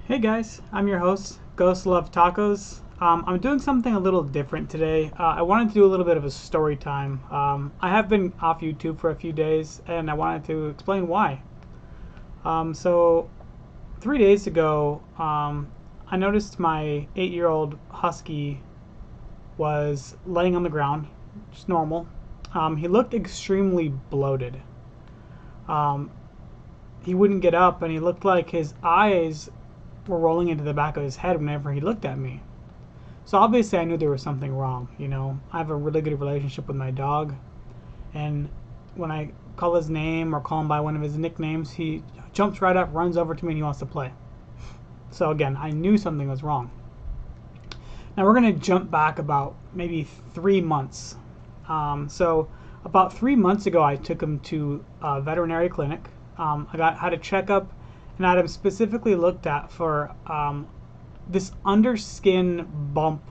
Hey guys, I'm your host, Ghost Love Tacos. I'm doing something a little different today. I wanted to do a little bit of a story time. I have been off YouTube for a few days, and I wanted to explain why. So, 3 days ago, I noticed my 8-year-old husky was laying on the ground, just normal. He looked extremely bloated. Um, he wouldn't get up, and he looked like his eyes were rolling into the back of his head whenever he looked at me. So obviously I knew there was something wrong. I have a really good relationship with my dog, and when I call his name or call him by one of his nicknames, he jumps right up, runs over to me, and he wants to play. So again, I knew something was wrong. Now we're going to jump back about maybe 3 months. So about 3 months ago, I took him to a veterinary clinic. Had a checkup, and I had him specifically looked at for this underskin bump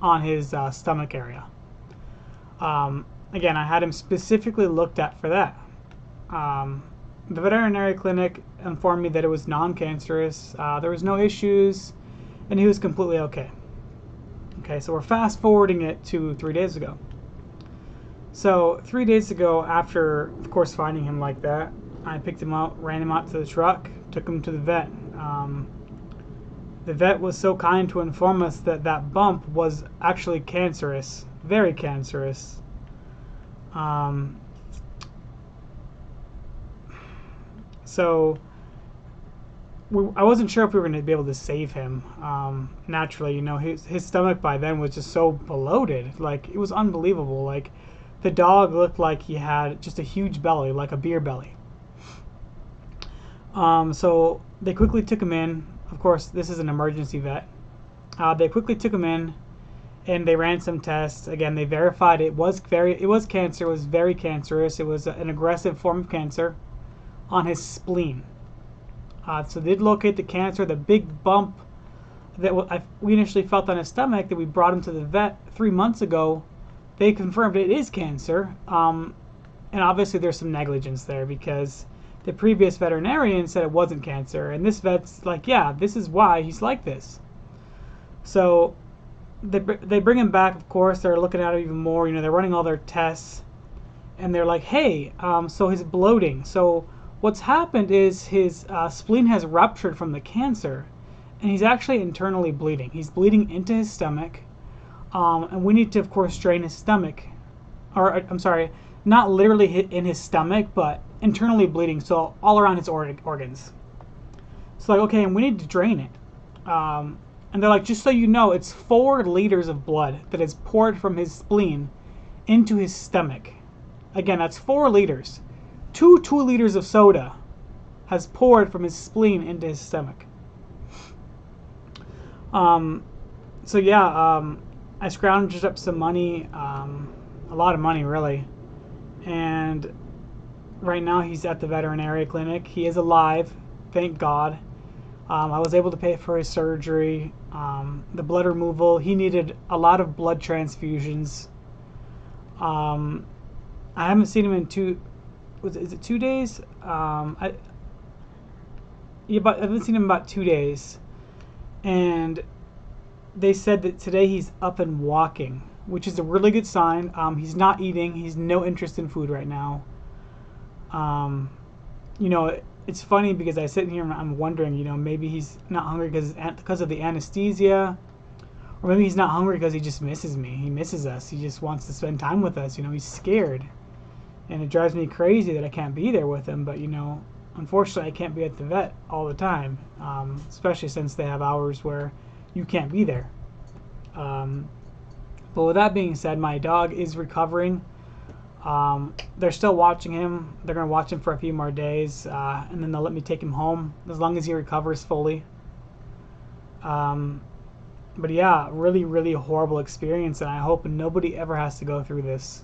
on his stomach area. Again, I had him specifically looked at for that. The veterinary clinic informed me that it was non-cancerous, there was no issues, and he was completely okay. Okay, so we're fast forwarding it to 3 days ago. So 3 days ago, after of course finding him like that, I picked him up, ran him out to the truck, took him to the vet. The vet was so kind to inform us that that bump was actually cancerous, very cancerous. So I wasn't sure if we were going to be able to save him. Naturally, his stomach by then was just so bloated. Like, it was unbelievable. Like, the dog looked like he had just a huge belly, like a beer belly. So they quickly took him in. Of course, this is an emergency vet. They quickly took him in, and they ran some tests. Again, they verified it was cancer. It was very cancerous. It was an aggressive form of cancer on his spleen. So they did locate the cancer. The big bump that we initially felt on his stomach that we brought him to the vet 3 months ago, they confirmed it is cancer. And obviously there's some negligence there because the previous veterinarian said it wasn't cancer, and this vet's like, yeah, this is why he's like this. So they bring him back. Of course, they're looking at it even more. They're running all their tests, and they're like, hey, so his bloating. So what's happened is his spleen has ruptured from the cancer, and he's actually internally bleeding. He's bleeding into his stomach, and we need to, of course, drain his stomach. Or, I'm sorry, not literally in his stomach, but internally bleeding, so all around his organs. So like, okay, and we need to drain it. And they're like, just so you know, it's 4 liters of blood that is poured from his spleen into his stomach. Again, that's 4 liters. 2 liters of soda has poured from his spleen into his stomach. So yeah, I scrounged up some money, a lot of money really, and right now he's at the veterinary clinic. He is alive, thank God. I was able to pay for his surgery, the blood removal. He needed a lot of blood transfusions. I haven't seen him in is it 2 days? I haven't seen him in about 2 days, and they said that today he's up and walking, which is a really good sign. He's not eating. He's no interest in food right now. It's funny because I sit here and I'm wondering, maybe he's not hungry because of the anesthesia, or maybe he's not hungry because he just misses me. He misses us. He just wants to spend time with us. He's scared, and it drives me crazy that I can't be there with him. But unfortunately, I can't be at the vet all the time, especially since they have hours where you can't be there. But with that being said, my dog is recovering. They're still watching him. They're going to watch him for a few more days, and then they'll let me take him home as long as he recovers fully. But yeah, really, really horrible experience, and I hope nobody ever has to go through this.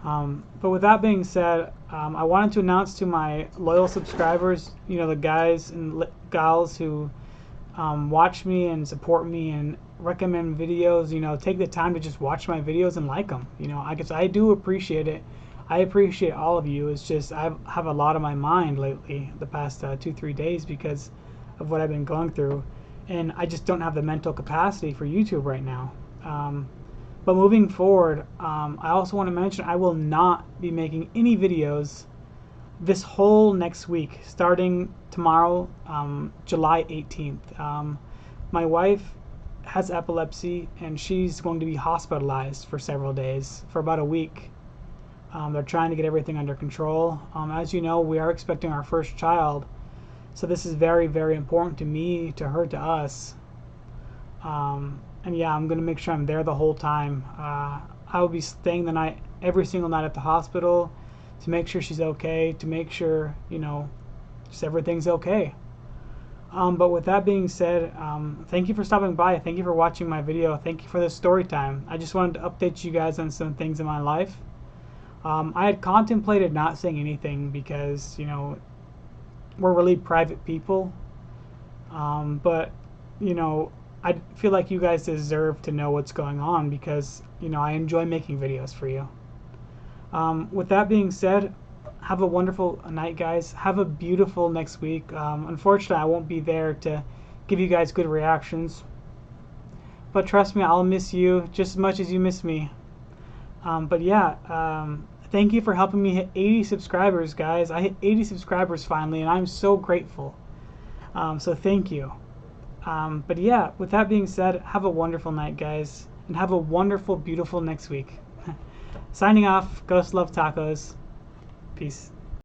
But with that being said, I wanted to announce to my loyal subscribers, the guys and gals who watch me and support me and recommend videos, take the time to just watch my videos and like them. I guess I do appreciate it. I appreciate all of you. It's just I have a lot on my mind lately, the past 2-3 days, because of what I've been going through, and I just don't have the mental capacity for YouTube right now. But moving forward, I also want to mention I will not be making any videos this whole next week, starting tomorrow, July 18th. My wife has epilepsy, and she's going to be hospitalized for several days, for about a week. They're trying to get everything under control. As you know, we are expecting our first child, so this is very, very important to me, to her, to us. And yeah, I'm going to make sure I'm there the whole time. I will be staying the night, every single night at the hospital, to make sure she's okay, to make sure, you know, just everything's okay. But with that being said, thank you for stopping by. Thank you for watching my video. Thank you for this story time. I just wanted to update you guys on some things in my life. I had contemplated not saying anything because, you know, we're really private people. But, you know, I feel like you guys deserve to know what's going on because, you know, I enjoy making videos for you. With that being said, have a wonderful night, guys. Have a beautiful next week. Unfortunately, I won't be there to give you guys good reactions. But trust me, I'll miss you just as much as you miss me. But yeah, thank you for helping me hit 80 subscribers, guys. I hit 80 subscribers finally, and I'm so grateful. So thank you. But yeah, with that being said, have a wonderful night, guys. And have a wonderful, beautiful next week. Signing off, Ghost Love Tacos. Peace.